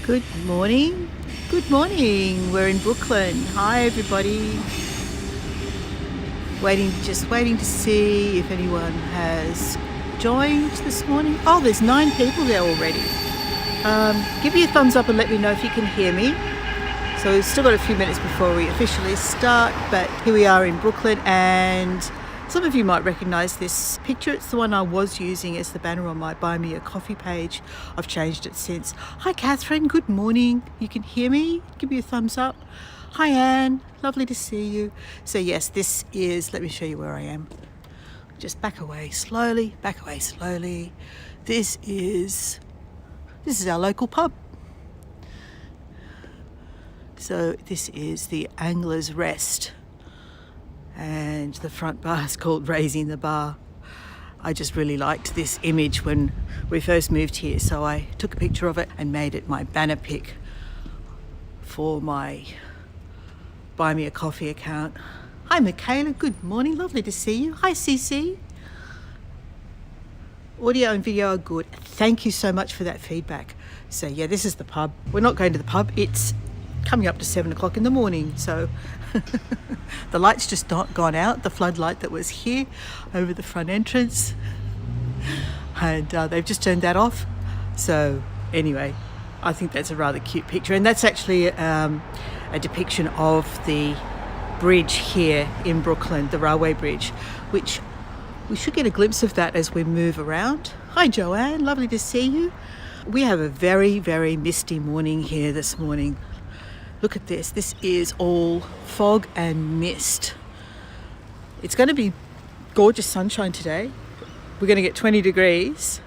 Good morning. Good morning. We're in Brooklyn. Hi, everybody. Just waiting to see if anyone has joined this morning. Oh, there's 9 people there already. Give me a thumbs up and let me know if you can hear me. So we've still got a few minutes before we officially start, but here we are in Brooklyn, and some of you might recognise this picture. It's the one I was using as the banner on my Buy Me a Coffee page. I've changed it since. Hi Catherine, good morning. You can hear me? Give me a thumbs up. Hi Anne, lovely to see you. So yes, this is, let me show you where I am. Just back away slowly, back away slowly. This is our local pub. So this is the Angler's Rest, and the front bar is called Raising the Bar. I just really liked this image when we first moved here, so I took a picture of it and made it my banner pic for my Buy Me a Coffee account. Hi Michaela, good morning, lovely to see you. Hi Cece. Audio and video are good. Thank you so much for that feedback. So yeah, this is the pub. We're not going to the pub, it's coming up to 7 o'clock in the morning, so the light's just not gone out, the floodlight that was here over the front entrance, and they've just turned that off. So anyway, I think that's a rather cute picture, and that's actually a depiction of the bridge here in Brooklyn, the railway bridge, which we should get a glimpse of that as we move around. Hi Joanne, lovely to see you. We have a very, very misty morning here this morning. Look at this. This is all fog and mist. It's going to be gorgeous sunshine today. We're going to get 20 degrees,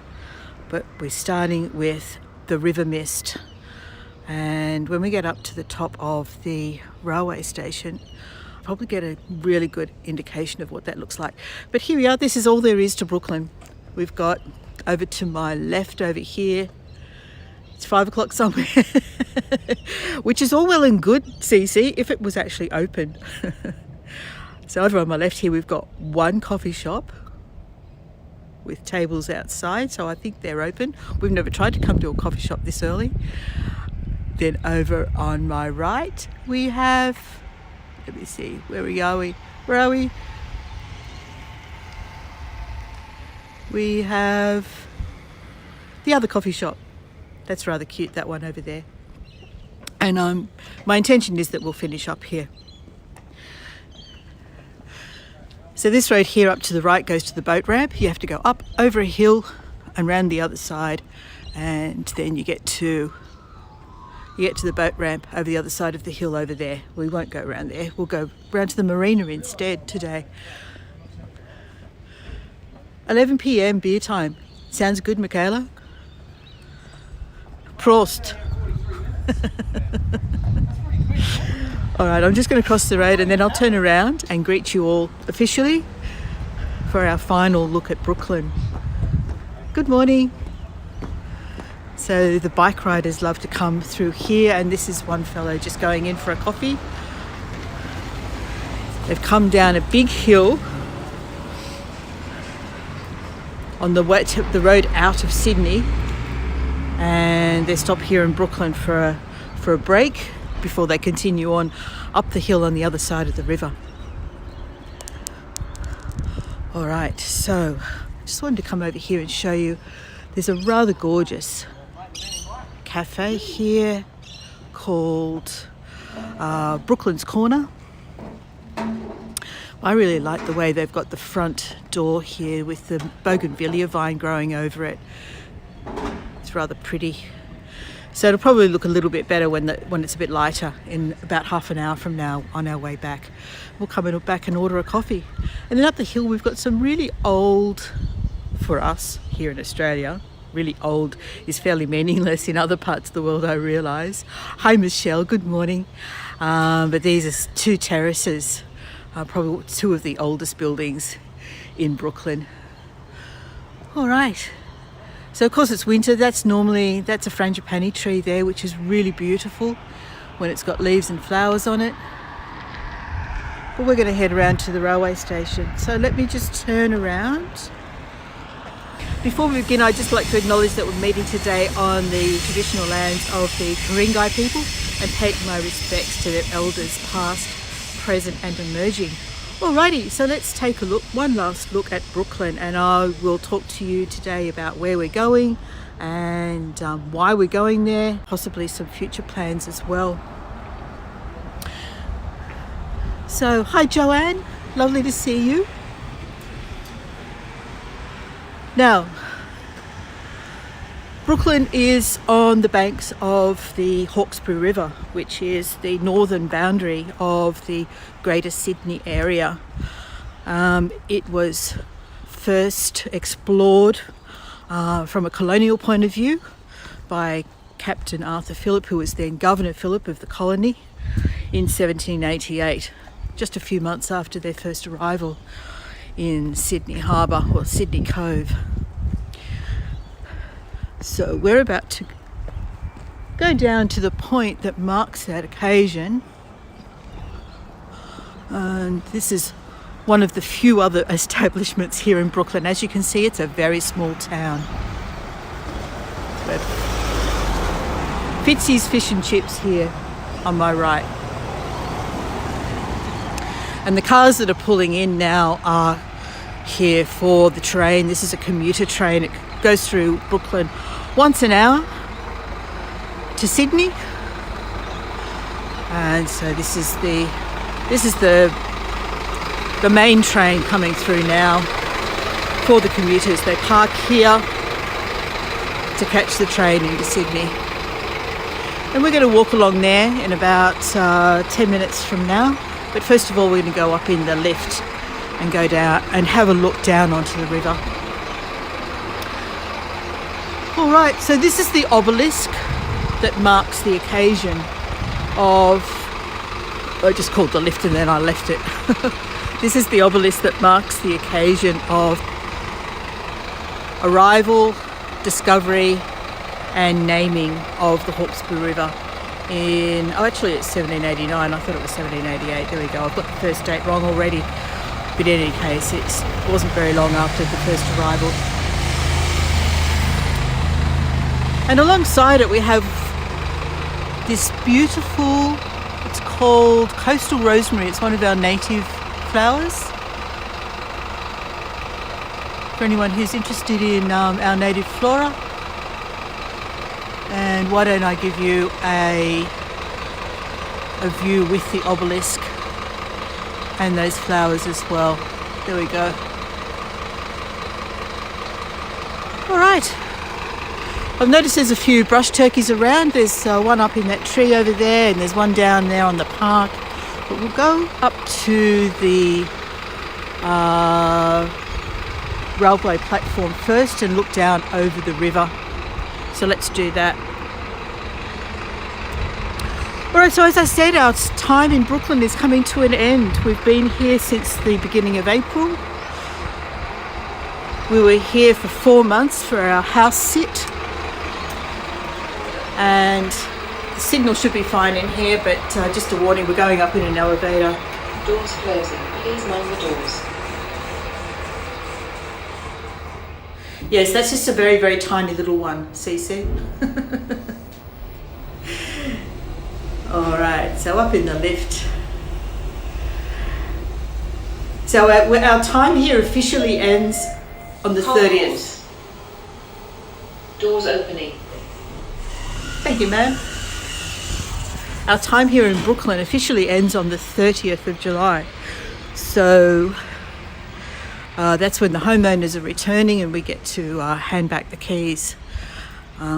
but we're starting with the river mist. And when we get up to the top of the railway station, I'll probably get a really good indication of what that looks like. But here we are. This is all there is to Brooklyn. We've got over to my left over here, it's 5 o'clock somewhere, which is all well and good, Cece, if it was actually open. So over on my left here, we've got one coffee shop with tables outside, so I think they're open. We've never tried to come to a coffee shop this early. Then over on my right, we have, let me see, where are we? Where are we? We have the other coffee shop. That's rather cute, that one over there. And my intention is that we'll finish up here. So this road here up to the right goes to the boat ramp. You have to go up over a hill and round the other side, and then you get to the boat ramp over the other side of the hill over there. We won't go around there. We'll go round to the marina instead today. 11 p.m. beer time. Sounds good, Michaela? Prost. All right, I'm just going to cross the road and then I'll turn around and greet you all officially for our final look at Brooklyn. Good morning. So the bike riders love to come through here, and this is one fellow just going in for a coffee. They've come down a big hill on the road out of Sydney, and they stop here in Brooklyn for a break before they continue on up the hill on the other side of the river. All right, so I just wanted to come over here and show you, there's a rather gorgeous cafe here called Brooklyn's Corner. I really like the way they've got the front door here with the bougainvillea vine growing over it. It's rather pretty. So it'll probably look a little bit better when it's a bit lighter in about half an hour from now on our way back. We'll come back and order a coffee. And then up the hill we've got some really old, for us here in Australia, really old is fairly meaningless in other parts of the world, I realise. Hi Michelle, good morning. But these are 2 terraces, probably 2 of the oldest buildings in Brooklyn. All right. So of course it's winter, that's a frangipani tree there, which is really beautiful when it's got leaves and flowers on it. But we're going to head around to the railway station. So let me just turn around. Before we begin, I'd just like to acknowledge that we're meeting today on the traditional lands of the Ku-ring-gai people and pay my respects to their elders past, present and emerging. Alrighty, so let's take a look, one last look at Brooklyn, and I will talk to you today about where we're going and why we're going there, possibly some future plans as well. So, hi Joanne, lovely to see you. Now, Brooklyn is on the banks of the Hawkesbury River, which is the northern boundary of the Greater Sydney area. It was first explored from a colonial point of view by Captain Arthur Phillip, who was then Governor Phillip of the colony, in 1788, just a few months after their first arrival in Sydney Harbour, or Sydney Cove. So we're about to go down to the point that marks that occasion, and this is one of the few other establishments here in Brooklyn. As you can see, it's a very small town. Fitzy's Fish and Chips here on my right. And the cars that are pulling in now are here for the train. This is a commuter train. It goes through Brooklyn once an hour to Sydney. And so this is the main train coming through now for the commuters. They park here to catch the train into Sydney. And we're going to walk along there in about 10 minutes from now. But first of all, we're going to go up in the lift and go down and have a look down onto the river. All right, so this is the obelisk that marks the occasion of, I just called the lift and then I left it. This is the obelisk that marks the occasion of arrival, discovery and naming of the Hawkesbury River in, actually it's 1789, I thought it was 1788, there we go, I've got the first date wrong already. But in any case, it wasn't very long after the first arrival. And alongside it we have this beautiful, it's called coastal rosemary. It's one of our native flowers. For anyone who's interested in our native flora. And why don't I give you a view with the obelisk and those flowers as well. There we go. All right. I've noticed there's a few brush turkeys around. There's one up in that tree over there, and there's one down there on the park. But we'll go up to the railway platform first and look down over the river. So let's do that. Alright, so as I said, our time in Brooklyn is coming to an end. We've been here since the beginning of April. We were here for 4 months for our house sit. And the signal should be fine in here, but just a warning, we're going up in an elevator. Doors closing. Please mind the doors. Yes, that's just a very, very tiny little one, Cece. All right, so up in the lift. So our time here officially ends on the 30th. Doors opening. Thank you, ma'am. Our time here in Brooklyn officially ends on the 30th of July. So that's when the homeowners are returning and we get to hand back the keys.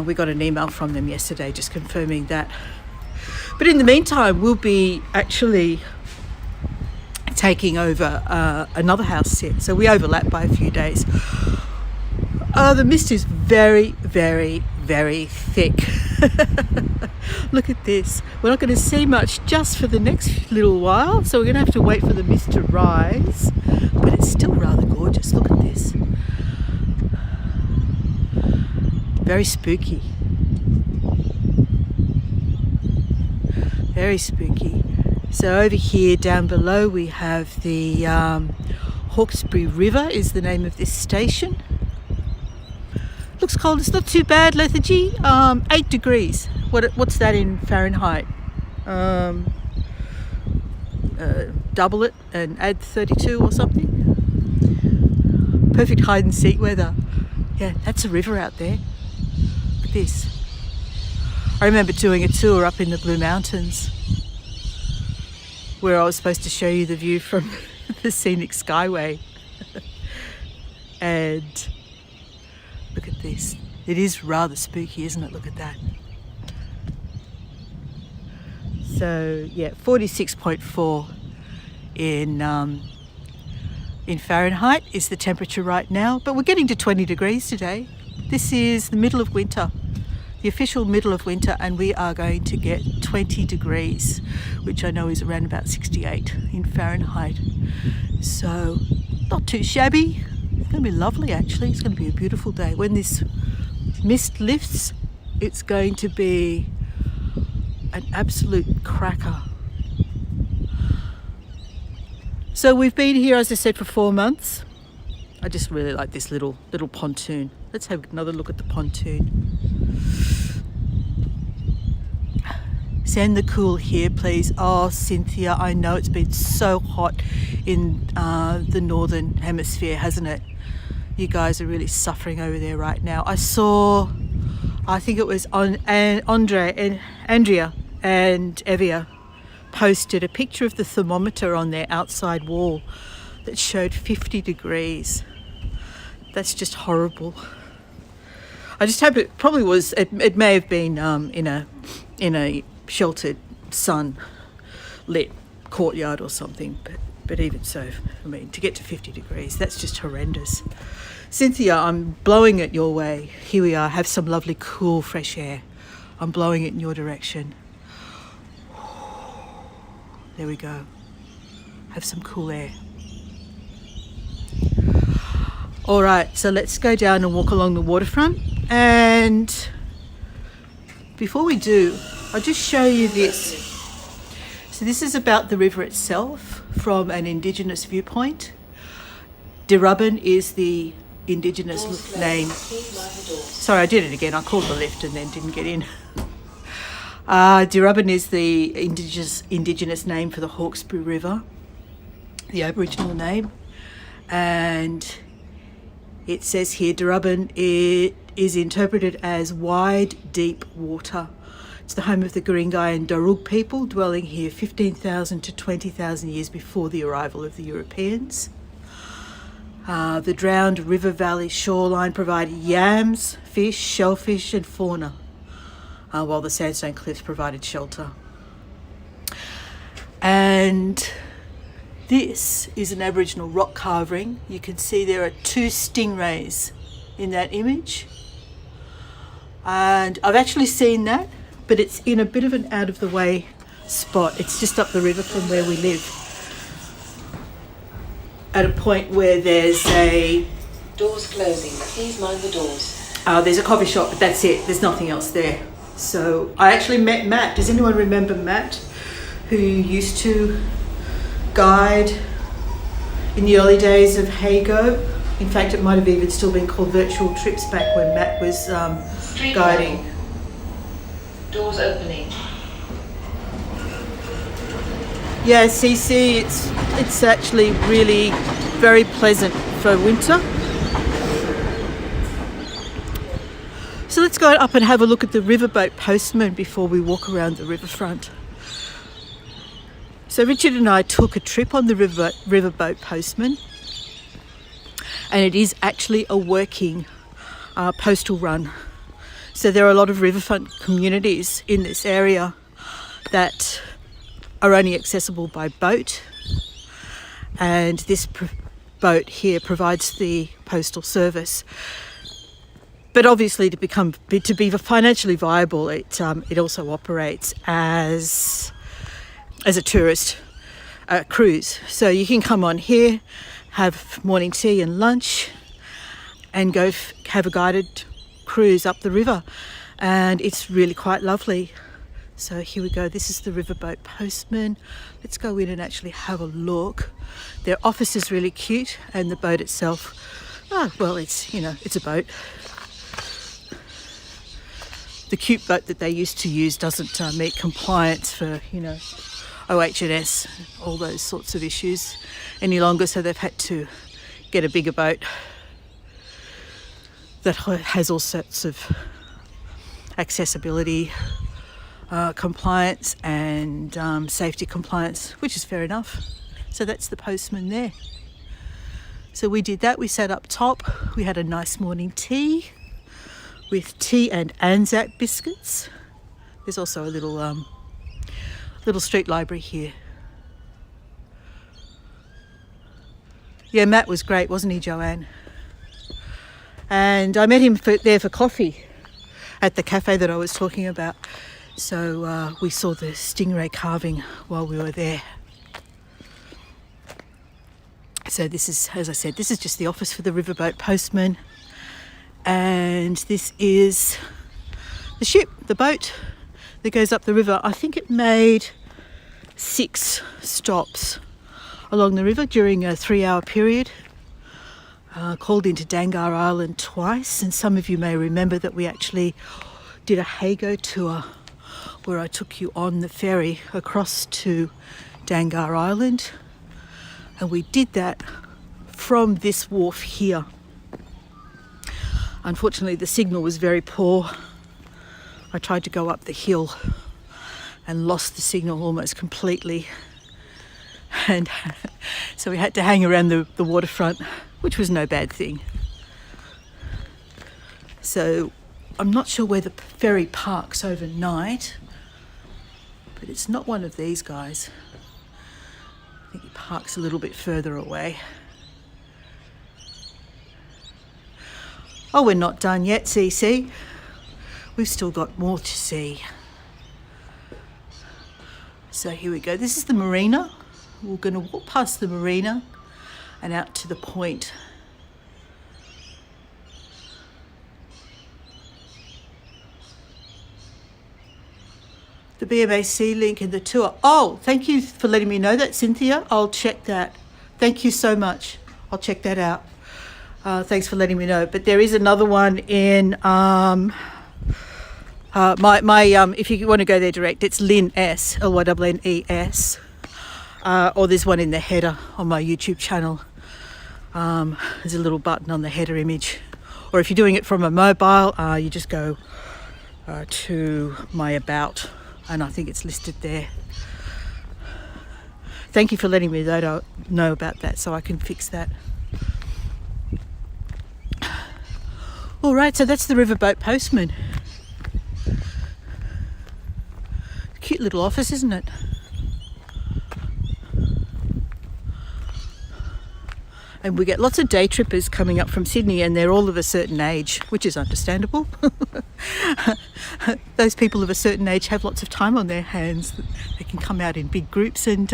We got an email from them yesterday just confirming that. But in the meantime, we'll be actually taking over another house sit. So we overlap by a few days. The mist is very, very, very thick. Look at this. We're not going to see much just for the next little while. So we're going to have to wait for the mist to rise. But it's still rather gorgeous. Look at this. Very spooky. Very spooky. So over here down below we have the Hawkesbury River is the name of this station. Looks cold. It's not too bad, lethargy. 8 degrees. What's that in Fahrenheit? Double it and add 32 or something. Perfect hide and seek weather. Yeah, that's a river out there. Look at this. I remember doing a tour up in the Blue Mountains where I was supposed to show you the view from the scenic skyway. And look at this. It is rather spooky, isn't it? Look at that. So yeah, 46.4 in Fahrenheit is the temperature right now, but we're getting to 20 degrees today. This is the middle of winter, the official middle of winter, and we are going to get 20 degrees, which I know is around about 68 in Fahrenheit. So not too shabby. It's going to be lovely, actually. It's going to be a beautiful day. When this mist lifts, it's going to be an absolute cracker. So we've been here, as I said, for 4 months. I just really like this little pontoon. Let's have another look at the pontoon. Send the cool here, please. Oh, Cynthia, I know it's been so hot in the northern hemisphere, hasn't it? You guys are really suffering over there right now. I think it was Andrea and Evia posted a picture of the thermometer on their outside wall that showed 50 degrees. That's just horrible. I just hope it probably was, it may have been in a sheltered, sun-lit courtyard or something, but even so, I mean, to get to 50 degrees, that's just horrendous. Cynthia, I'm blowing it your way. Here we are, have some lovely cool fresh air. I'm blowing it in your direction. There we go. Have some cool air. All right, so let's go down and walk along the waterfront. And before we do, I'll just show you this. So this is about the river itself from an Indigenous viewpoint. Dirubban is the Indigenous name. Sorry, I did it again. I called the lift and then didn't get in. Dirubban is the indigenous name for the Hawkesbury River, the Aboriginal name, and it says here Dirubban is interpreted as wide, deep water. It's the home of the Guringai and Darug people, dwelling here 15,000 to 20,000 years before the arrival of the Europeans. The drowned river valley shoreline provided yams, fish, shellfish and fauna, while the sandstone cliffs provided shelter. And this is an Aboriginal rock carving. You can see there are 2 stingrays in that image. And I've actually seen that, but it's in a bit of an out of the way spot. It's just up the river from where we live, at a point where there's a... Doors closing. Please mind the doors. There's a coffee shop, but that's it. There's nothing else there. So I actually met Matt. Does anyone remember Matt, who used to guide in the early days of Hago? In fact, it might have even still been called Virtual Trips back when Matt was guiding. Level. Doors opening. Yeah, CC, it's actually really very pleasant for winter. So let's go up and have a look at the riverboat postman before we walk around the riverfront. So Richard and I took a trip on the riverboat postman, and it is actually a working postal run. So there are a lot of riverfront communities in this area that are only accessible by boat, and this boat here provides the postal service. But obviously, to be financially viable, it also operates as a tourist cruise. So you can come on here, have morning tea and lunch, and go have a guided cruise up the river, and it's really quite lovely. So here we go. This is the riverboat postman. Let's go in and actually have a look. Their office is really cute, and the boat itself, well, it's a boat. the cute boat that they used to use doesn't meet compliance for, you know, OH&S, all those sorts of issues any longer, so they've had to get a bigger boat that has all sorts of accessibility compliance and safety compliance, which is fair enough. So that's the Postman there. So we did that. We sat up top. We had a nice morning tea with tea and Anzac biscuits. There's also a little street library here. Yeah, Matt was great, wasn't he, Joanne? And I met him there for coffee at the cafe that I was talking about. So we saw the stingray carving while we were there. So this is, as I said, this is just the office for the Riverboat Postman. And this is the ship, the boat that goes up the river. I think it made 6 stops along the river during a 3-hour period. Called into Dangar Island twice, and some of you may remember that we actually did a Hago tour where I took you on the ferry across to Dangar Island, and we did that from this wharf here. Unfortunately, the signal was very poor. I tried to go up the hill and lost the signal almost completely, and so we had to hang around the waterfront, which was no bad thing. So I'm not sure where the ferry parks overnight, but it's not one of these guys. I think he parks a little bit further away. Oh, we're not done yet, CC. We've still got more to see. So here we go. This is the marina. We're going to walk past the marina and out to the point. The BMAC link in the tour. Oh, thank you for letting me know that, Cynthia. I'll check that. Thank you so much. I'll check that out. Thanks for letting me know. But there is another one in if you want to go there direct, it's Lynn S, Lynnes. Or there's one in the header on my YouTube channel. There's a little button on the header image. Or if you're doing it from a mobile, you just go to my about, and I think it's listed there. Thank you for letting me know about that so I can fix that. All right, so that's the Riverboat Postman. Cute little office, isn't it? And we get lots of day trippers coming up from Sydney, and they're all of a certain age, which is understandable. Those people of a certain age have lots of time on their hands. They can come out in big groups and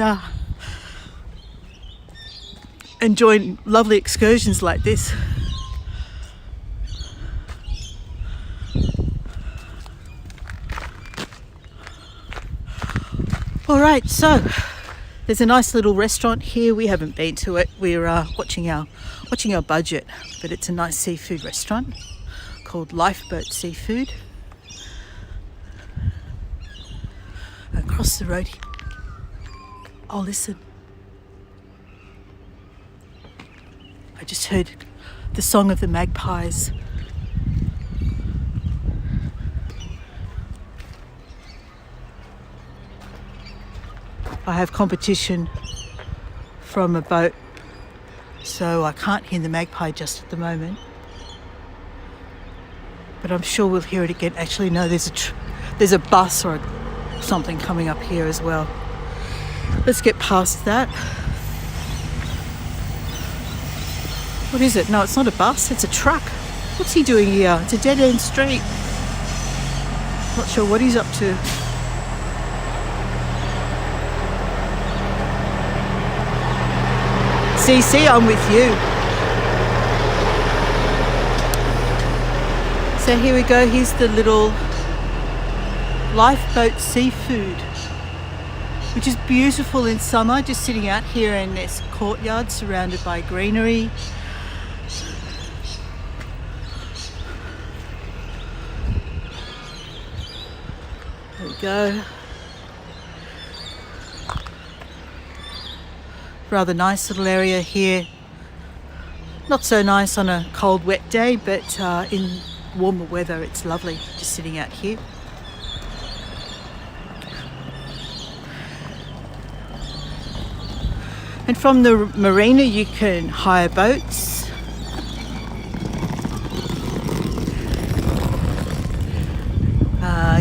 join lovely excursions like this. All right, so there's a nice little restaurant here. We haven't been to it. We're watching our budget, but it's a nice seafood restaurant called Lifeboat Seafood. Across the road. Oh, listen. I just heard the song of the magpies. I have competition from a boat, so I can't hear the magpie just at the moment. But I'm sure we'll hear it again. Actually, no, there's a bus or something coming up here as well. Let's get past that. What is it? No, it's not a bus, it's a truck. What's he doing here? It's a dead-end street. Not sure what he's up to. CC, I'm with you. So here we go. Here's the little Lifeboat Seafood, which is beautiful in summer, just sitting out here in this courtyard surrounded by greenery. There we go. Rather nice little area here. Not so nice on a cold, wet day, but in warmer weather it's lovely just sitting out here. And from the marina you can hire boats.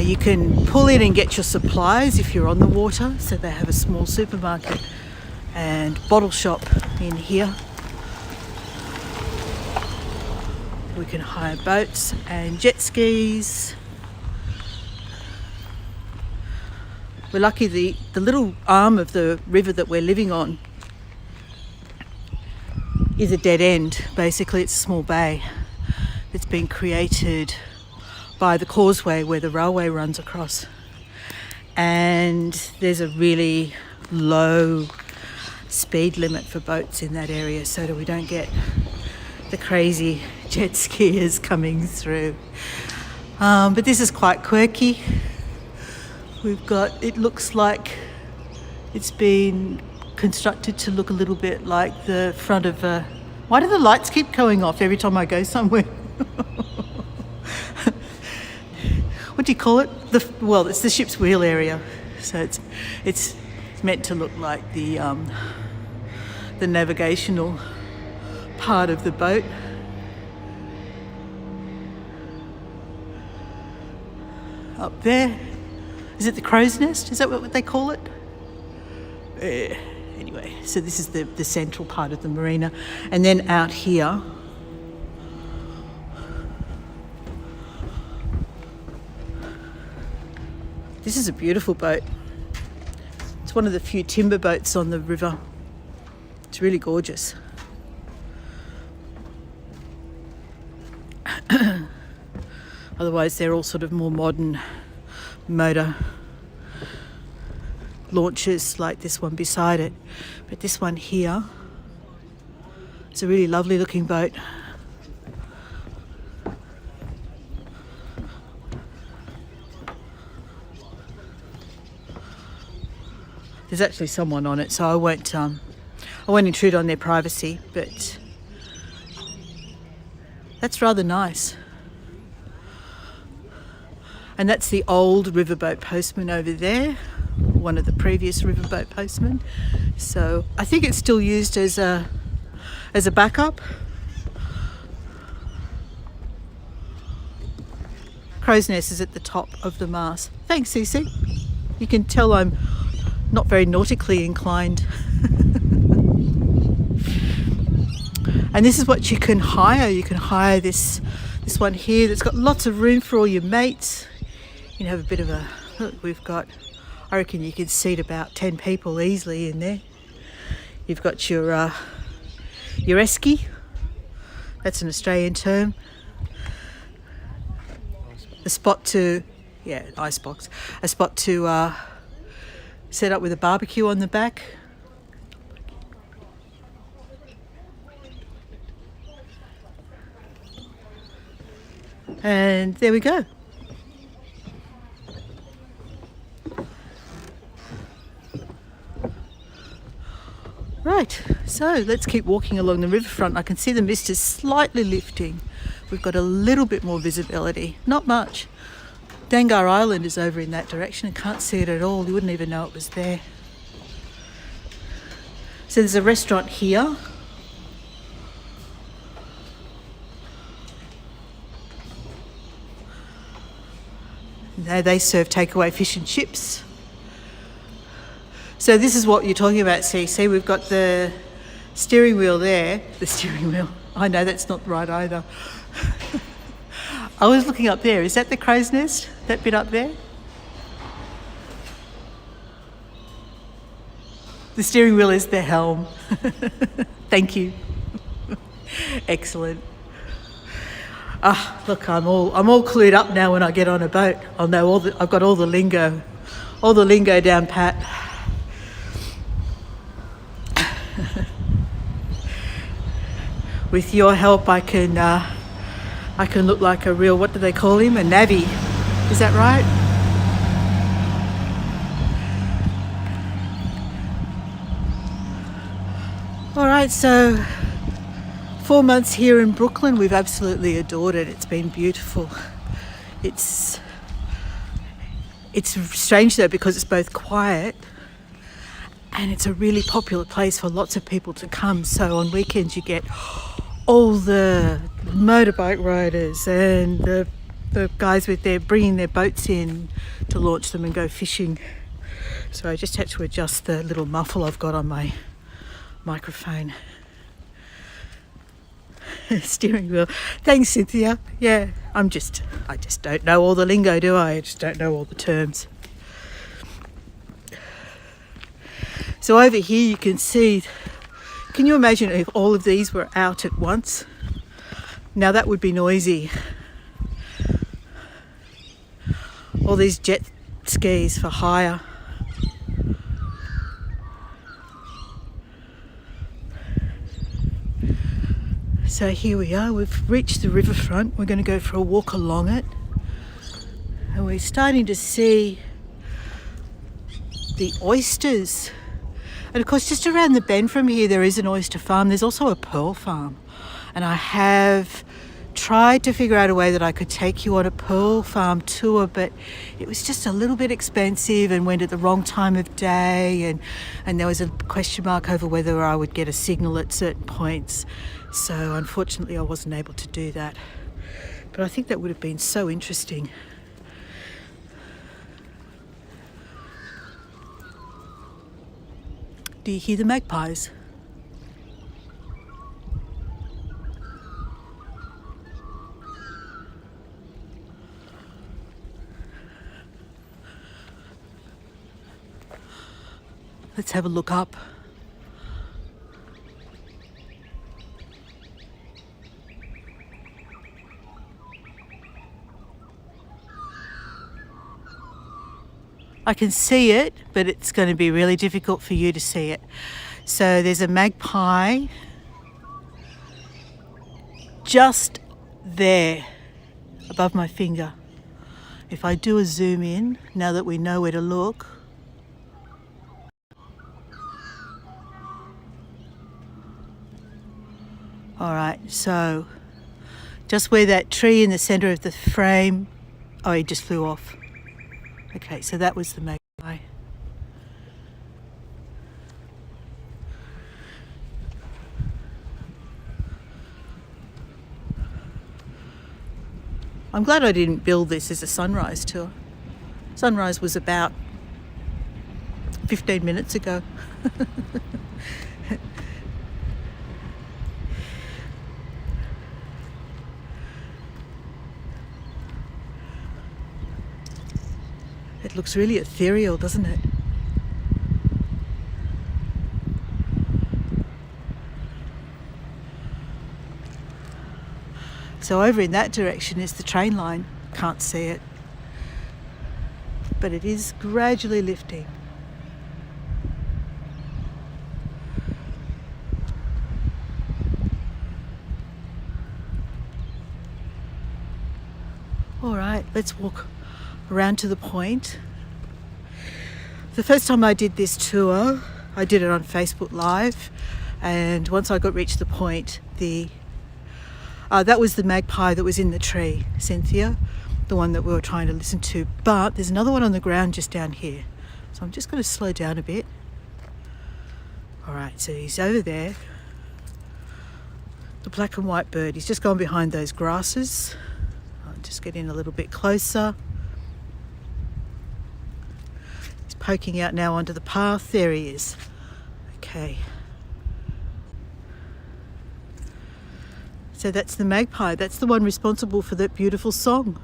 You can pull in and get your supplies if you're on the water. So they have a small supermarket and bottle shop in here. We can hire boats and jet skis. We're lucky the little arm of the river that we're living on is a dead end. Basically, it's a small bay that's been created by the causeway where the railway runs across. And there's a really low speed limit for boats in that area so that we don't get the crazy jet skiers coming through. But this is quite quirky. We've got, it looks like it's been constructed to look a little bit like the front of a... Why do the lights keep going off every time I go somewhere? What do you call it? Well, it's the ship's wheel area. So it's meant to look like the navigational part of the boat. Up there. Is it the crow's nest? Is that what they call it? Anyway, so this is the central part of the marina. And then out here, this is a beautiful boat. It's one of the few timber boats on the river. It's really gorgeous. Otherwise, they're all sort of more modern motor launches like this one beside it. But this one here is a really lovely looking boat. There's actually someone on it, so I won't intrude on their privacy, but that's rather nice. And that's the old riverboat postman over there, one of the previous riverboat postmen. So I think it's still used as a backup. Crow's nest is at the top of the mast. Thanks, Cece. You can tell I'm not very nautically inclined. And this is what you can hire. You can hire this one here that's got lots of room for all your mates. You can have a bit of a look. We've got, I reckon you could seat about 10 people easily in there. You've got your esky. That's an Australian term. A spot to, icebox. A spot to set up with a barbecue on the back. And there we go. Right, so let's keep walking along the riverfront. I can see the mist is slightly lifting. We've got a little bit more visibility, not much. Dangar Island is over in that direction. I can't see it at all. You wouldn't even know it was there. So there's a restaurant here. They serve takeaway fish and chips. So this is what you're talking about, CC. We've got the steering wheel there. The steering wheel. I know that's not right either. I was looking up there. Is that the crow's nest? That bit up there? The steering wheel is the helm. Thank you. Excellent. Look, I'm all clued up now when I get on a boat. I'll know I've got all the lingo down pat. With your help, I can look like a real, what do they call him? A navvy. Is that right? Alright, so 4 months here in Brooklyn, we've absolutely adored it. It's been beautiful. It's strange though, because it's both quiet and it's a really popular place for lots of people to come. So on weekends you get all the motorbike riders and the guys bringing their boats in to launch them and go fishing. So I just had to adjust the little muffle I've got on my microphone. Steering wheel. Thanks, Cynthia. Yeah, I just don't know all the lingo, do I? I just don't know all the terms. So over here you can see, can you imagine if all of these were out at once? Now that would be noisy. All these jet skis for hire. So here we are, we've reached the riverfront. We're going to go for a walk along it. And we're starting to see the oysters. And of course, just around the bend from here, there is an oyster farm. There's also a pearl farm. And I have tried to figure out a way that I could take you on a pearl farm tour, but it was just a little bit expensive and went at the wrong time of day. And there was a question mark over whether I would get a signal at certain points. So unfortunately I wasn't able to do that. But I think that would have been so interesting. Do you hear the magpies? Let's have a look up. I can see it, but it's going to be really difficult for you to see it. So there's a magpie just there above my finger. If I do a zoom in, now that we know where to look, all right, so just where that tree in the center of the frame, oh, he just flew off. Okay, so that was the magpie. I'm glad I didn't build this as a sunrise tour. Sunrise was about 15 minutes ago. It looks really ethereal, doesn't it? So over in that direction is the train line. Can't see it. But it is gradually lifting. All right, let's walk around to the point. The first time I did this tour, I did it on Facebook Live, and once I reached the point, that was the magpie that was in the tree, Cynthia, the one that we were trying to listen to. But there's another one on the ground just down here, so I'm just going to slow down a bit. All right, so he's over there, the black and white bird. He's just gone behind those grasses. I'll just get in a little bit closer. Poking out now onto the path. There he is. Okay. So that's the magpie. That's the one responsible for that beautiful song.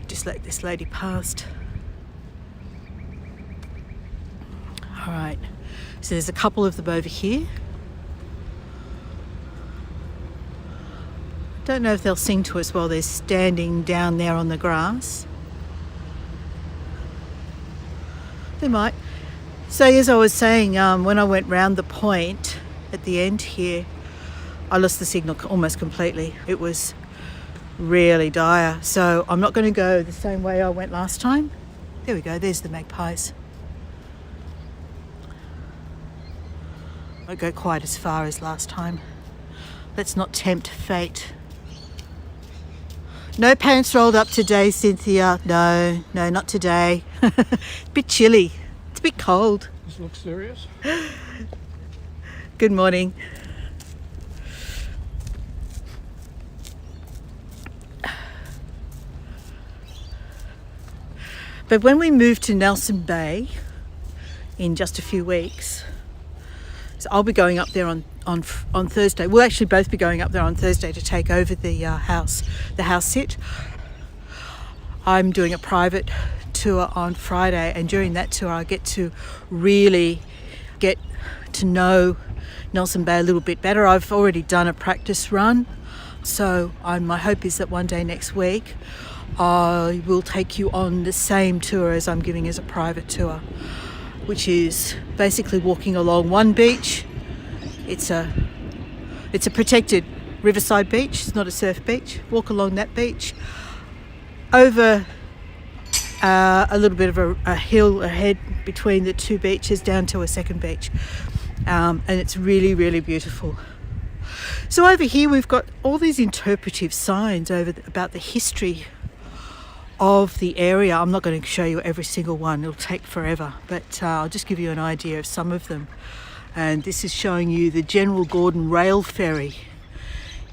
Just let this lady past. All right. So there's a couple of them over here. Don't know if they'll sing to us while they're standing down there on the grass. They might. So as I was saying, when I went round the point at the end here, I lost the signal almost completely. It was really dire. So I'm not going to go the same way I went last time. There we go. There's the magpies. Won't go quite as far as last time. Let's not tempt fate. No pants rolled up today, Cynthia. No, not today. Bit chilly. It's a bit cold. This looks serious. Good morning. But when we move to Nelson Bay in just a few weeks, so I'll be going up there on Thursday. We'll actually both be going up there on Thursday to take over the house sit. I'm doing a private tour on Friday, and during that tour I get to really get to know Nelson Bay a little bit better. I've already done a practice run, so my hope is that one day next week I will take you on the same tour as I'm giving as a private tour, which is basically walking along one beach. It's a protected riverside beach. It's not a surf beach. Walk along that beach, over a little bit of a hill ahead between the two beaches, down to a second beach, and it's really, really beautiful. So over here we've got all these interpretive signs about the history of the area. I'm not going to show you every single one, it'll take forever, but I'll just give you an idea of some of them. And this is showing you the General Gordon rail ferry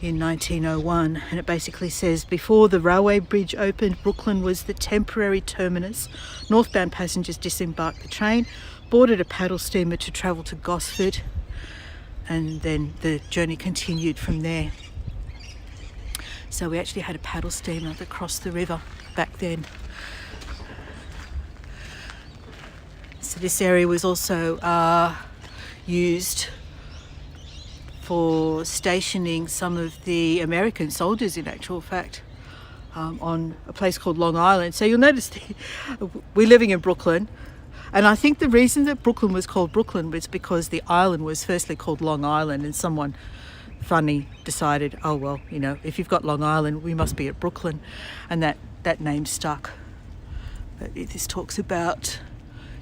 in 1901, and it basically says, before the railway bridge opened, Brooklyn was the temporary terminus. Northbound passengers disembarked the train, boarded a paddle steamer to travel to Gosford, and then the journey continued from there. So we actually had a paddle steamer that crossed the river back then. So this area was also used for stationing some of the American soldiers, in actual fact, on a place called Long Island. So you'll notice we're living in Brooklyn, and I think the reason that Brooklyn was called Brooklyn was because the island was firstly called Long Island, and someone funny decided, oh well, you know, if you've got Long Island, we must be at Brooklyn, and that name stuck. But this talks about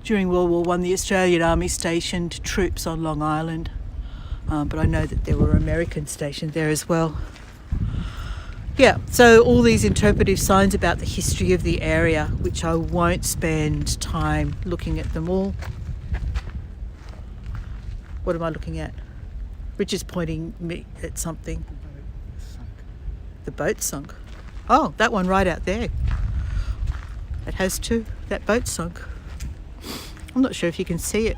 during World War I, the Australian Army stationed troops on Long Island, but I know that there were Americans stationed there as well. Yeah, so all these interpretive signs about the history of the area, which I won't spend time looking at them all. What am I looking at? Rich is pointing me at something. The boat sunk. Oh, that one right out there. It has two. That boat sunk. I'm not sure if you can see it.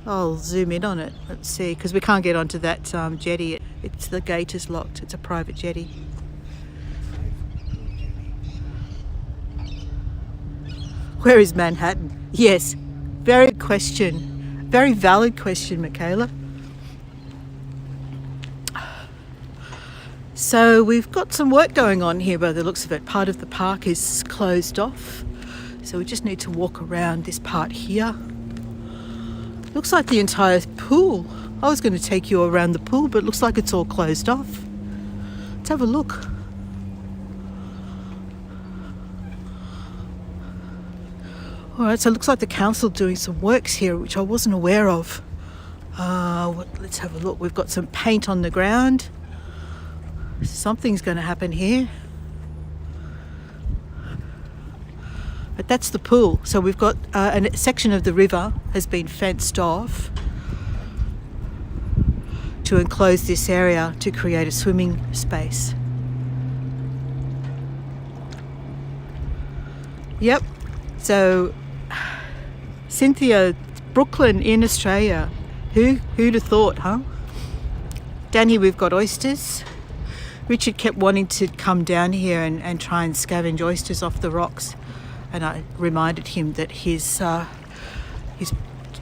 I'll zoom in on it. Let's see, because we can't get onto that jetty. The gate is locked. It's a private jetty. Where is Manhattan? Yes, very good question. Very valid question, Michaela. So we've got some work going on here by the looks of it. Part of the park is closed off, so we just need to walk around this part here. Looks like the entire pool. I was going to take you around the pool, but it looks like it's all closed off. Let's have a look. Alright, so it looks like the council doing some works here, which I wasn't aware of. Let's have a look. We've got some paint on the ground. Something's going to happen here. But that's the pool. So we've got a section of the river has been fenced off to enclose this area to create a swimming space. Yep. So Cynthia, Brooklyn in Australia. Who'd have thought, huh? Down here we've got oysters. Richard kept wanting to come down here and try and scavenge oysters off the rocks, and I reminded him that his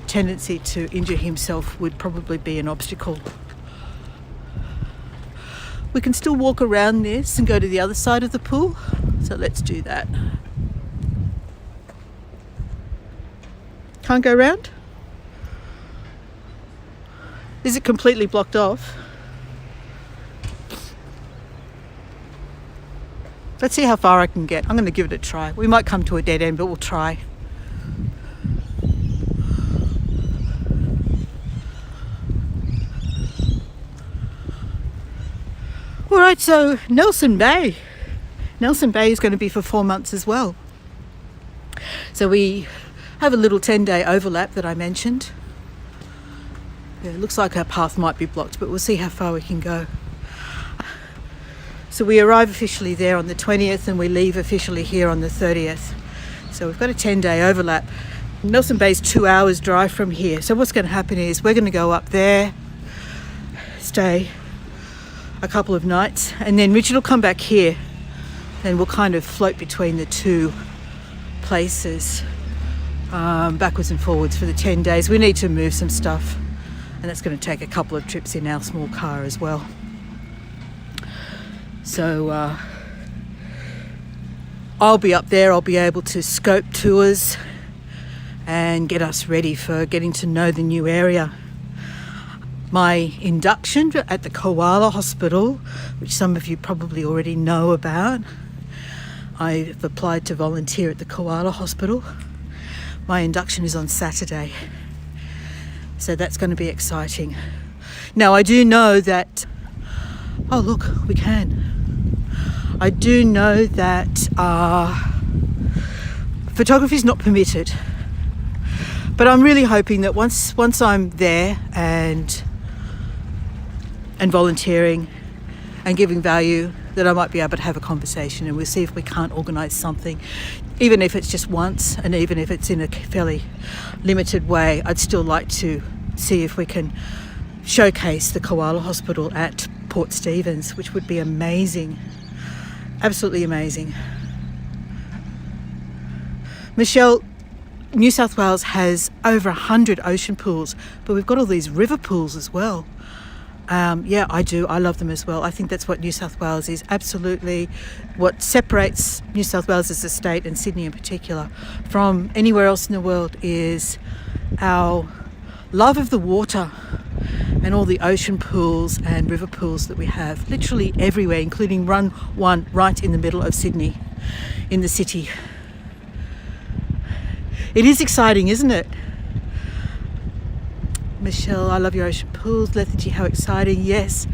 tendency to injure himself would probably be an obstacle. We can still walk around this and go to the other side of the pool, so let's do that. Can't go around? Is it completely blocked off? Let's see how far I can get. I'm going to give it a try. We might come to a dead end, but we'll try. right, so Nelson Bay. Nelson Bay is going to be for 4 months as well. So we have a little 10-day overlap that I mentioned. Yeah, it looks like our path might be blocked, but we'll see how far we can go. So we arrive officially there on the 20th and we leave officially here on the 30th. So we've got a 10-day overlap. Nelson Bay's 2 hours drive from here. So what's going to happen is we're going to go up there, stay a couple of nights, and then Richard will come back here and we'll kind of float between the two places, backwards and forwards for the 10 days. We need to move some stuff, and that's going to take a couple of trips in our small car as well. So I'll be up there. I'll be able to scope tours and get us ready for getting to know the new area. My induction at the Koala Hospital, which some of you probably already know about. I've applied to volunteer at the Koala Hospital. My induction is on Saturday, so that's going to be exciting. Now I do know that, oh look, we can. I do know that photography is not permitted. But I'm really hoping that once I'm there and volunteering and giving value, that I might be able to have a conversation, and we'll see if we can't organise something, even if it's just once and even if it's in a fairly limited way. I'd still like to see if we can showcase the Koala Hospital at Port Stephens, which would be amazing, absolutely amazing. Michelle, New South Wales has over 100 ocean pools, but we've got all these river pools as well. Yeah, I do. I love them as well. I think that's what New South Wales is. Absolutely what separates New South Wales as a state, and Sydney in particular, from anywhere else in the world is our love of the water and all the ocean pools and river pools that we have literally everywhere, including Run 1 right in the middle of Sydney, in the city. It is exciting, isn't it? Michelle, I love your ocean pools. Lethargy, how exciting. Yes,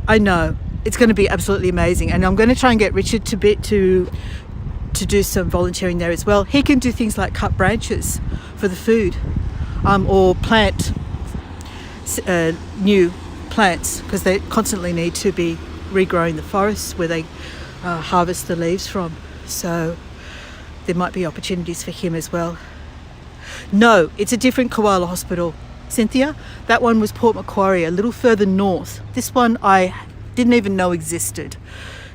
I know. It's going to be absolutely amazing. And I'm going to try and get Richard to do some volunteering there as well. He can do things like cut branches for the food, or plant new plants, because they constantly need to be regrowing the forests where they harvest the leaves from. So there might be opportunities for him as well. No, it's a different Koala Hospital, Cynthia. That one was Port Macquarie, a little further north. This one I didn't even know existed.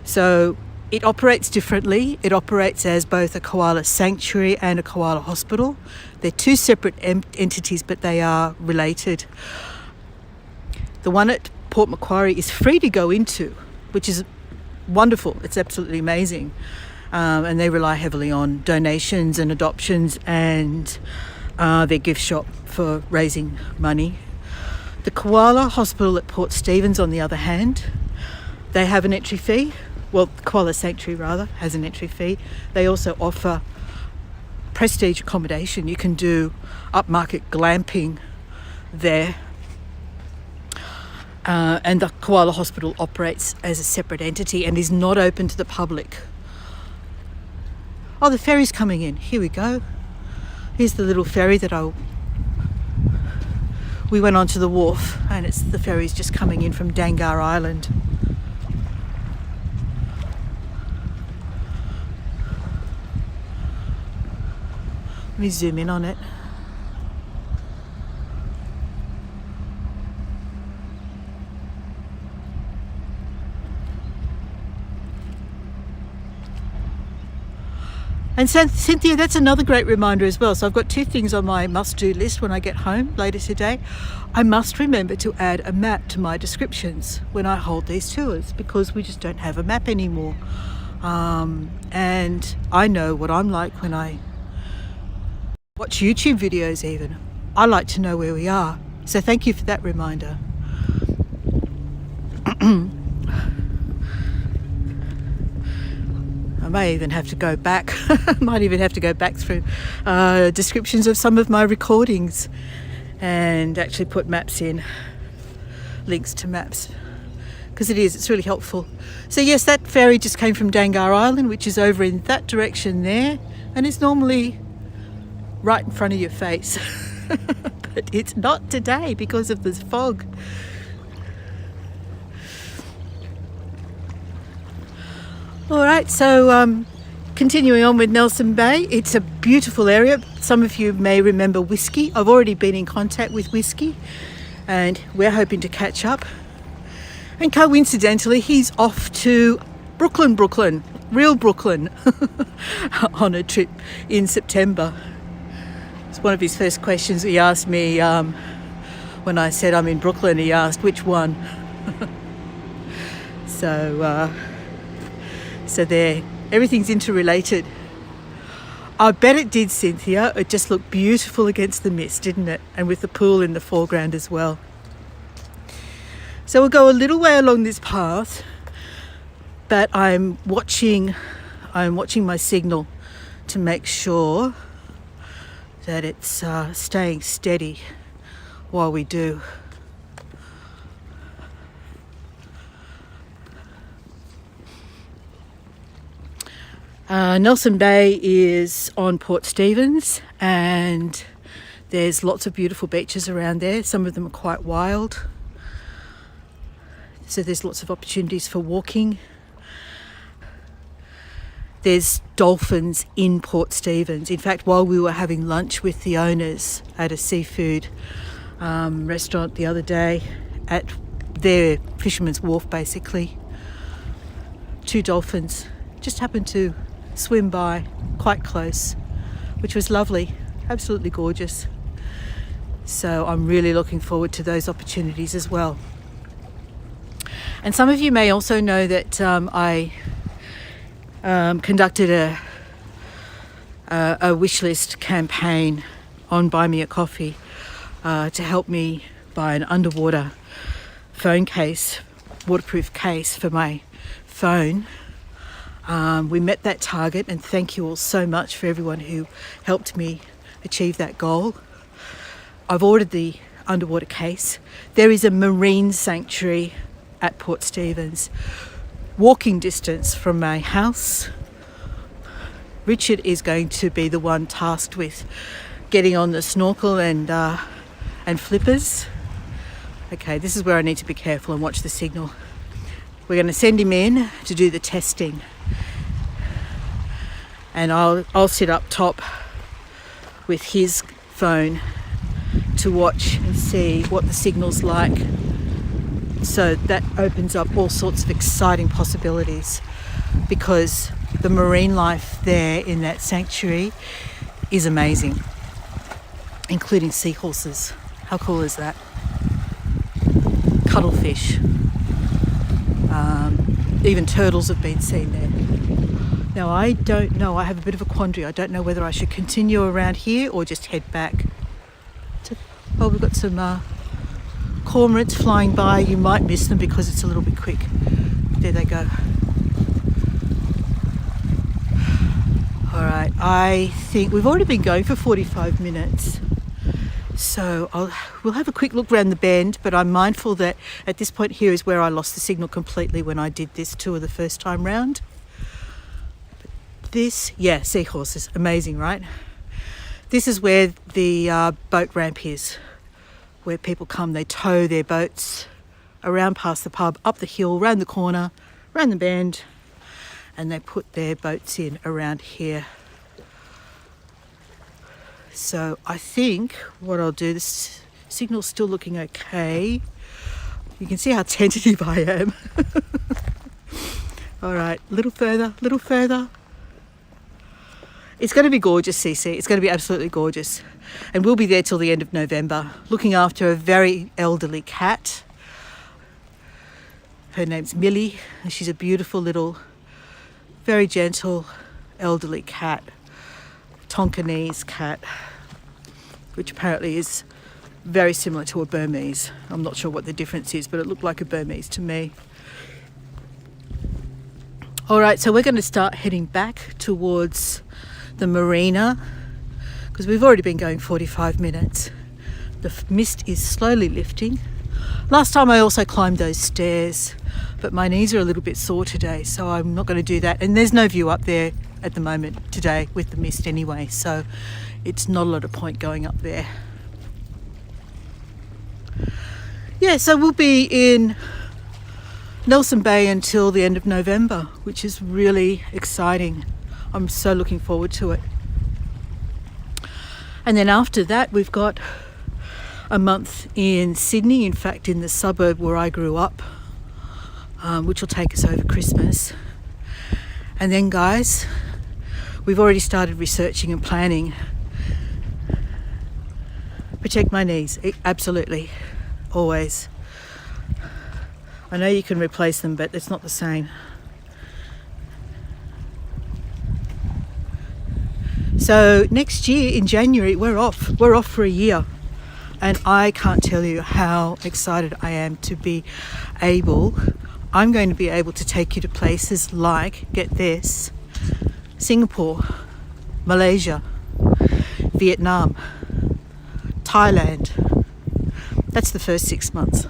So it operates differently. It operates as both a koala sanctuary and a koala hospital. They're two separate entities, but they are related. The one at Port Macquarie is free to go into, which is wonderful. It's absolutely amazing. And they rely heavily on donations and adoptions and their gift shop for raising money. The Koala Hospital at Port Stephens, on the other hand, they have an entry fee. Well, the Koala Sanctuary rather has an entry fee. They also offer prestige accommodation. You can do upmarket glamping there. And the Koala Hospital operates as a separate entity and is not open to the public. Oh, the ferry's coming in. Here we go. Here's the little ferry that we went onto the wharf, and the ferry's just coming in from Dangar Island. Let me zoom in on it. And Cynthia, that's another great reminder as well. So I've got two things on my must-do list when I get home later today. I must remember to add a map to my descriptions when I hold these tours, because we just don't have a map anymore. And I know what I'm like when I watch YouTube videos even. I like to know where we are. So thank you for that reminder. I may even have to go back. Might even have to go back through descriptions of some of my recordings and actually put maps in, links to maps, because it's really helpful. So yes, that ferry just came from Dangar Island, which is over in that direction there, and it's normally right in front of your face. But it's not today because of this fog. All right, so continuing on with Nelson Bay, it's a beautiful area. Some of you may remember Whiskey. I've already been in contact with Whiskey and we're hoping to catch up. And coincidentally, he's off to Brooklyn, real Brooklyn, on a trip in September. It's one of his first questions he asked me when I said I'm in Brooklyn. He asked, which one? So there, everything's interrelated. I bet it did, Cynthia. It just looked beautiful against the mist, didn't it? And with the pool in the foreground as well. So we'll go a little way along this path, but I'm watching my signal to make sure that it's staying steady while we do. Nelson Bay is on Port Stephens and there's lots of beautiful beaches around there. Some of them are quite wild. So there's lots of opportunities for walking. There's dolphins in Port Stephens. In fact, while we were having lunch with the owners at a seafood restaurant the other day at their Fisherman's Wharf, basically, 2 dolphins just happened to swim by quite close, which was lovely, absolutely gorgeous. So I'm really looking forward to those opportunities as well. And some of you may also know that I conducted a wish list campaign on Buy Me a Coffee to help me buy an underwater phone case, waterproof case for my phone. We met that target, and thank you all so much for everyone who helped me achieve that goal. I've ordered the underwater case. There is a marine sanctuary at Port Stephens, walking distance from my house. Richard is going to be the one tasked with getting on the snorkel and flippers. Okay, this is where I need to be careful and watch the signal. We're going to send him in to do the testing, and I'll sit up top with his phone to watch and see what the signal's like. So that opens up all sorts of exciting possibilities, because the marine life there in that sanctuary is amazing, including seahorses. How cool is that? Cuttlefish. Even turtles have been seen there. Now I don't know, I have a bit of a quandary. I don't know whether I should continue around here or just head back. Oh, we've got some cormorants flying by. You might miss them because it's a little bit quick. There they go. All right, I think we've already been going for 45 minutes. So we'll have a quick look around the bend, but I'm mindful that at this point here is where I lost the signal completely when I did this tour the first time round. This, yeah, seahorses, amazing, right? This is where the boat ramp is, where people come, they tow their boats around past the pub, up the hill, round the corner, round the bend, and they put their boats in around here. So I think what I'll do, this signal's still looking okay. You can see how tentative I am. All right, a little further, little further. It's going to be gorgeous, CC. It's going to be absolutely gorgeous. And we'll be there till the end of November, looking after a very elderly cat. Her name's Millie, and she's a beautiful little, very gentle, elderly cat. Tonkinese cat, which apparently is very similar to a Burmese. I'm not sure what the difference is, but it looked like a Burmese to me. All right, so we're going to start heading back towards the marina because we've already been going 45 minutes. The mist is slowly lifting. Last time I also climbed those stairs, but my knees are a little bit sore today, so I'm not going to do that. And there's no view up there at the moment today with the mist anyway, so it's not a lot of point going up there. Yeah, so we'll be in Nelson Bay until the end of November, which is really exciting. I'm so looking forward to it. And then after that, we've got a month in Sydney, in fact in the suburb where I grew up, which will take us over Christmas. And then guys, we've already started researching and planning. Protect my knees, absolutely, always. I know you can replace them, but it's not the same. So next year in January, we're off for a year. And I can't tell you how excited I am to be able, I'm going to be able to take you to places like, get this, Singapore, Malaysia, Vietnam, Thailand. That's the first 6 months.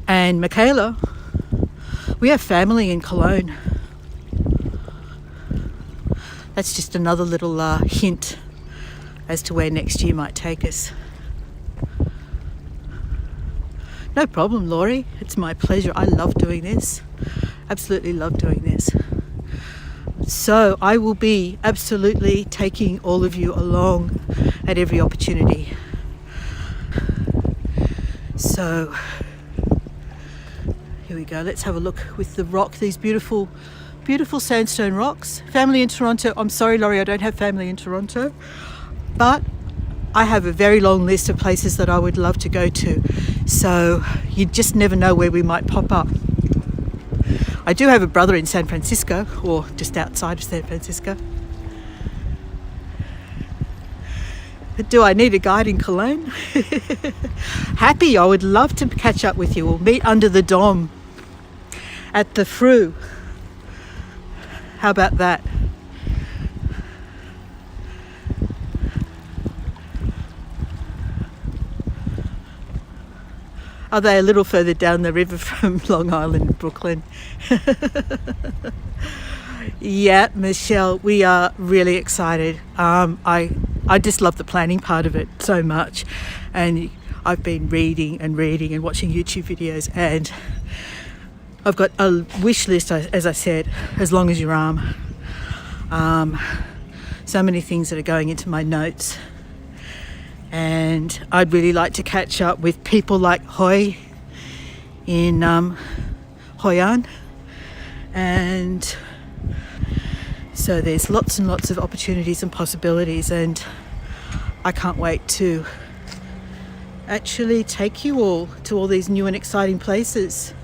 And Michaela, we have family in Cologne. That's just another little hint as to where next year might take us. No problem, Laurie. It's my pleasure. I love doing this. Absolutely love doing this. So I will be absolutely taking all of you along at every opportunity. So here we go. Let's have a look with the rock. These beautiful, beautiful sandstone rocks. Family in Toronto. I'm sorry, Laurie, I don't have family in Toronto. But I have a very long list of places that I would love to go to. So you just never know where we might pop up. I do have a brother in San Francisco, or just outside of San Francisco. But do I need a guide in Cologne? Happy, I would love to catch up with you. We'll meet under the dome at the Fru. How about that? Are they a little further down the river from Long Island, Brooklyn? Yeah, Michelle, we are really excited. I just love the planning part of it so much. And I've been reading and watching YouTube videos, and I've got a wish list, as I said, as long as your arm. So many things that are going into my notes. And I'd really like to catch up with people like Hoi in Hoi An. And so there's lots and lots of opportunities and possibilities, and I can't wait to actually take you all to all these new and exciting places.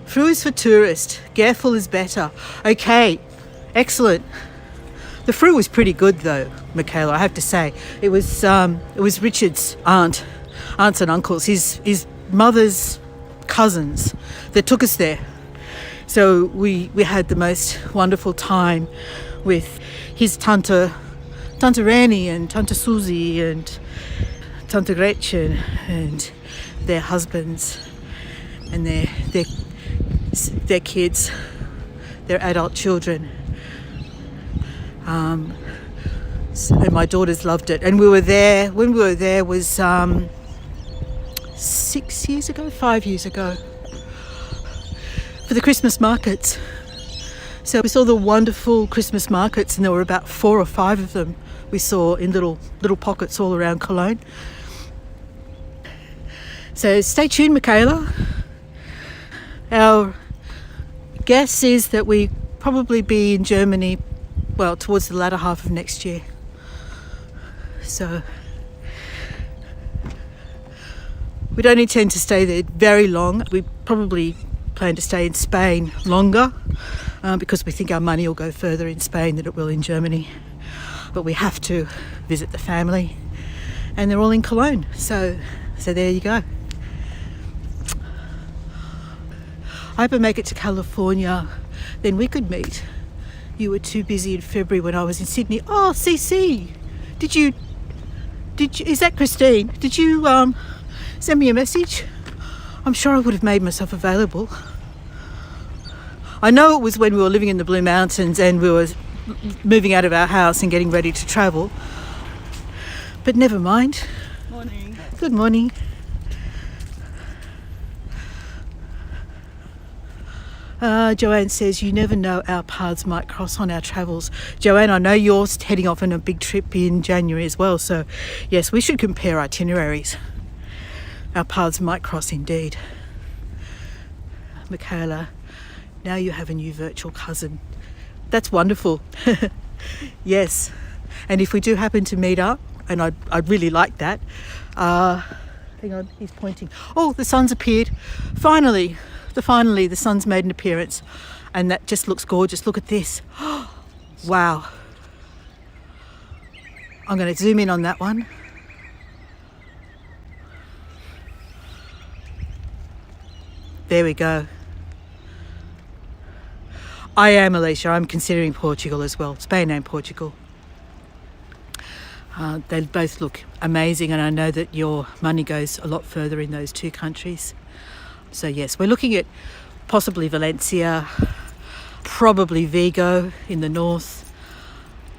Fru is for tourists, Careful is better. Okay, excellent. The Fru was pretty good though, Michaela, I have to say. It was Richard's aunts and uncles, his mother's cousins that took us there. So we had the most wonderful time with his Tante Rani and Tante Susie and Tante Gretchen and their husbands and their kids, their adult children. And my daughters loved it. And when we were there was 5 years ago, for the Christmas markets. So we saw the wonderful Christmas markets, and there were about 4 or 5 of them we saw in little pockets all around Cologne. So stay tuned, Michaela. Our guess is that we probably be in Germany, well, towards the latter half of next year. So we don't intend to stay there very long. We probably plan to stay in Spain longer because we think our money will go further in Spain than it will in Germany. But we have to visit the family, and they're all in Cologne. So there you go. I hope I make it to California, then we could meet. You were too busy in February when I was in Sydney. Oh, CC, did you, is that Christine? Did you send me a message. I'm sure I would have made myself available. I know it was when we were living in the Blue Mountains and we were moving out of our house and getting ready to travel. But never mind. Morning. Good morning. Joanne says, you never know, our paths might cross on our travels. Joanne, I know you're heading off on a big trip in January as well, so yes, we should compare itineraries. Our paths might cross indeed. Michaela, now you have a new virtual cousin. That's wonderful. Yes, and if we do happen to meet up, and I'd really like that. Hang on, he's pointing. Oh, the sun's appeared. Finally, the sun's made an appearance, and that just looks gorgeous. Look at this. Wow. I'm going to zoom in on that one. There we go. I am, Alicia. I'm considering Portugal as well. Spain and Portugal. They both look amazing, and I know that your money goes a lot further in those two countries. So yes, we're looking at possibly Valencia, probably Vigo in the north,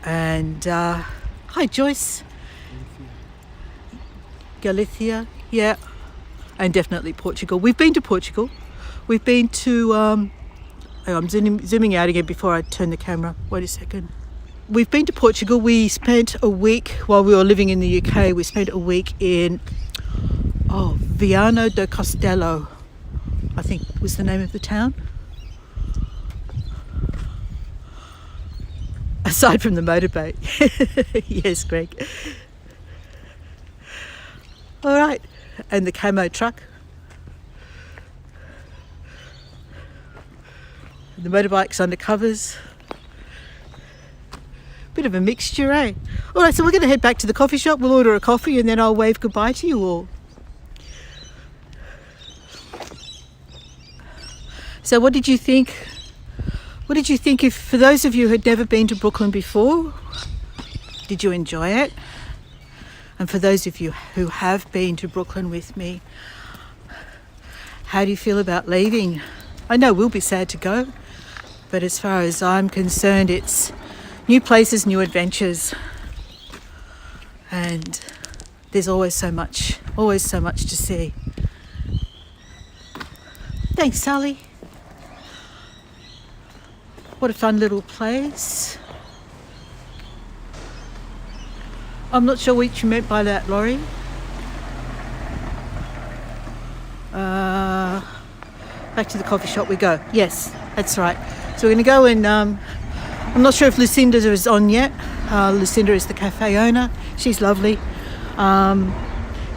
and hi Joyce. Galicia, yeah, and definitely Portugal. We've been to Portugal. We've been to, I'm zooming out again before I turn the camera. Wait a second. We've been to Portugal. We spent a week, while we were living in the UK, we spent a week in, Viana do Castelo, I think was the name of the town. Aside from the motorboat. Yes, Greg. All right, and the camo truck. The motorbike's under covers. Bit of a mixture, eh? All right, so we're going to head back to the coffee shop. We'll order a coffee and then I'll wave goodbye to you all. So what did you think? What did you think, if for those of you who had never been to Brooklyn before, did you enjoy it? And for those of you who have been to Brooklyn with me, how do you feel about leaving? I know we'll be sad to go, but as far as I'm concerned, it's new places, new adventures, and there's always so much to see. Thanks, Sally. What a fun little place. I'm not sure what you meant by that, Laurie. Back to the coffee shop we go. Yes, that's right. So we're going to go and I'm not sure if Lucinda is on yet. Lucinda is the cafe owner. She's lovely.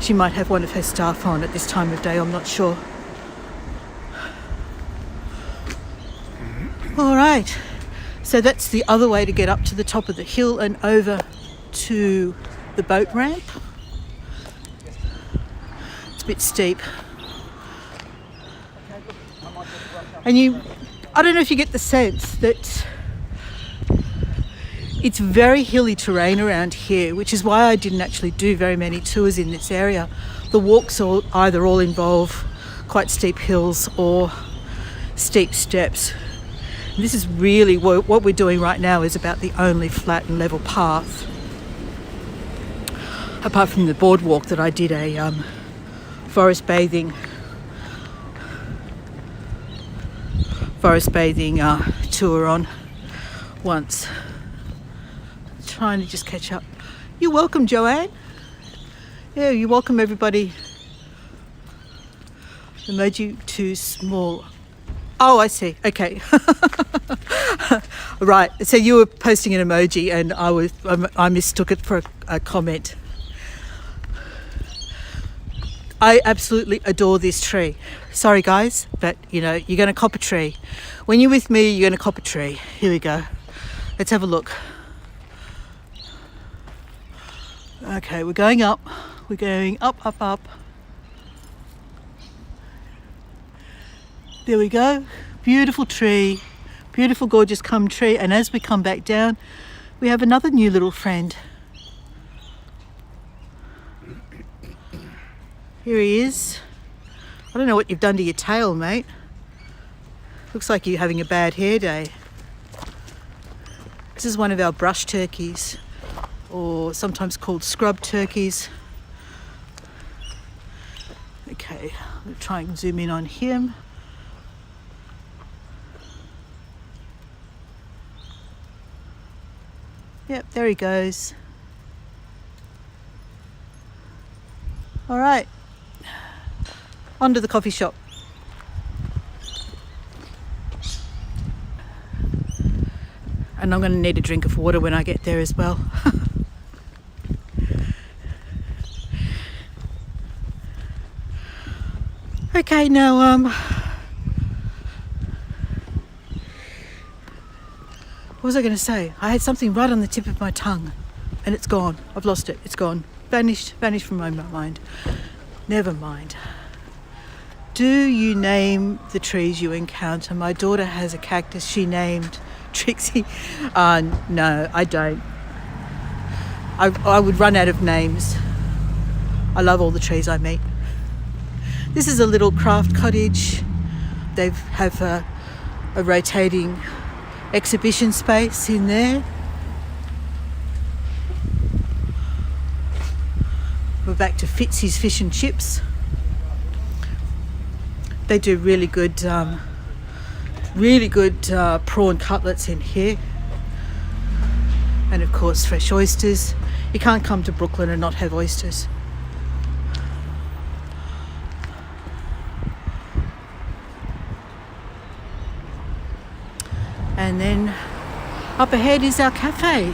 She might have one of her staff on at this time of day. I'm not sure. All right. So that's the other way to get up to the top of the hill and over to the boat ramp. It's a bit steep. And I don't know if you get the sense that it's very hilly terrain around here, which is why I didn't actually do very many tours in this area. The walks either all involve quite steep hills or steep steps. And this is really what we're doing right now is about the only flat and level path, apart from the boardwalk that I did a forest bathing tour on once. Trying to just catch up. You're welcome, Joanne. Yeah, you're welcome, everybody. Emoji too small. Oh, I see. Okay. Right. So you were posting an emoji and I mistook it for a comment. I absolutely adore this tree. Sorry guys, but you're going to cop a tree. When you're with me, you're going to cop a tree. Here we go. Let's have a look. Okay, we're going up. We're going up, up, up. There we go. Beautiful tree. Beautiful, gorgeous cum tree. And as we come back down, we have another new little friend. Here he is. I don't know what you've done to your tail, mate. Looks like you're having a bad hair day. This is one of our brush turkeys, or sometimes called scrub turkeys. Okay, I'm going to try and zoom in on him. Yep, there he goes. All right, on to the coffee shop. And I'm going to need a drink of water when I get there as well. Okay, now what was I going to say? I had something right on the tip of my tongue and it's gone. I've lost it. It's gone. Vanished from my mind. Never mind. Do you name the trees you encounter? My daughter has a cactus she named Trixie. No, I don't. I would run out of names. I love all the trees I meet. This is a little craft cottage. They have a rotating exhibition space in there. We're back to Fitzy's Fish and Chips. They do really good prawn cutlets in here. And of course fresh oysters. You can't come to Brooklyn and not have oysters. And then up ahead is our cafe.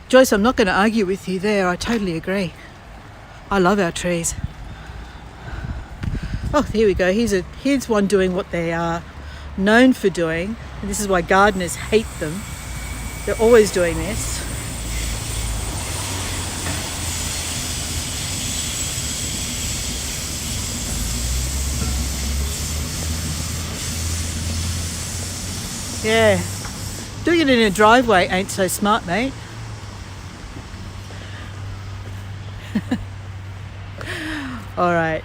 Joyce, I'm not going to argue with you there. I totally agree. I love our trees. Oh, here we go. Here's one doing what they are known for doing. And this is why gardeners hate them. They're always doing this. Yeah, doing it in a driveway ain't so smart, mate. All right,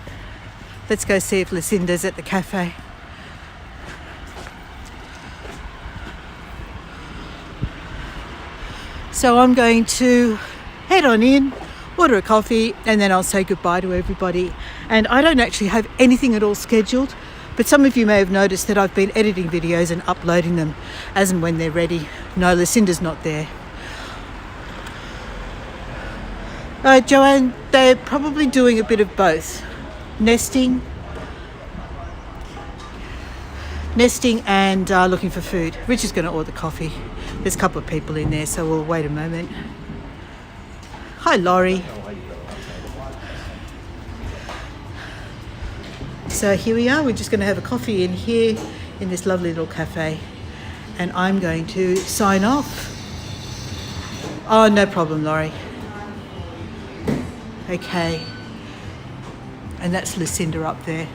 let's go see if Lucinda's at the cafe. So I'm going to head on in, order a coffee, and then I'll say goodbye to everybody. And I don't actually have anything at all scheduled. But some of you may have noticed that I've been editing videos and uploading them as and when they're ready. No, Lucinda's not there. Joanne, they're probably doing a bit of both. Nesting and looking for food. Rich is going to order coffee. There's a couple of people in there, so we'll wait a moment. Hi, Laurie. So here we are, we're just going to have a coffee in here in this lovely little cafe, and I'm going to sign off. Oh, no problem, Laurie. Okay, and that's Lucinda up there.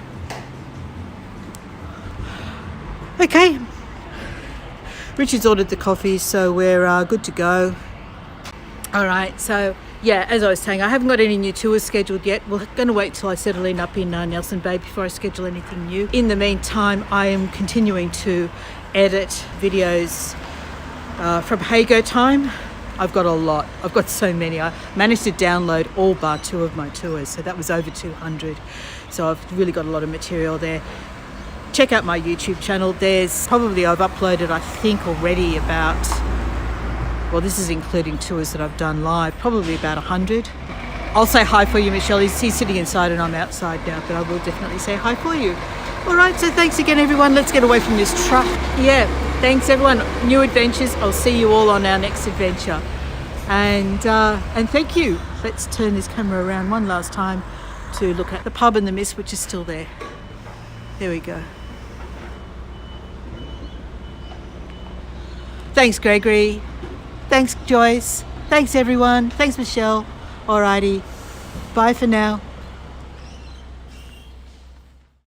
Okay, Richard's ordered the coffee, so we're good to go. All right, so yeah, as I was saying, I haven't got any new tours scheduled yet. We're going to wait till I settle in up in Nelson Bay before I schedule anything new. In the meantime, I am continuing to edit videos from Hago time. I've got a lot. I've got so many. I managed to download all bar 2 of my tours, so that was over 200. So I've really got a lot of material there. Check out my YouTube channel. There's probably, I've uploaded, I think already about, well, this is including tours that I've done live, probably about 100. I'll say hi for you, Michelle. He's sitting inside and I'm outside now, but I will definitely say hi for you. All right, so thanks again, everyone. Let's get away from this truck. Yeah, thanks, everyone. New adventures. I'll see you all on our next adventure. And thank you. Let's turn this camera around one last time to look at the pub and the mist, which is still there. There we go. Thanks, Gregory. Thanks, Joyce. Thanks, everyone. Thanks, Michelle. Alrighty. Bye for now.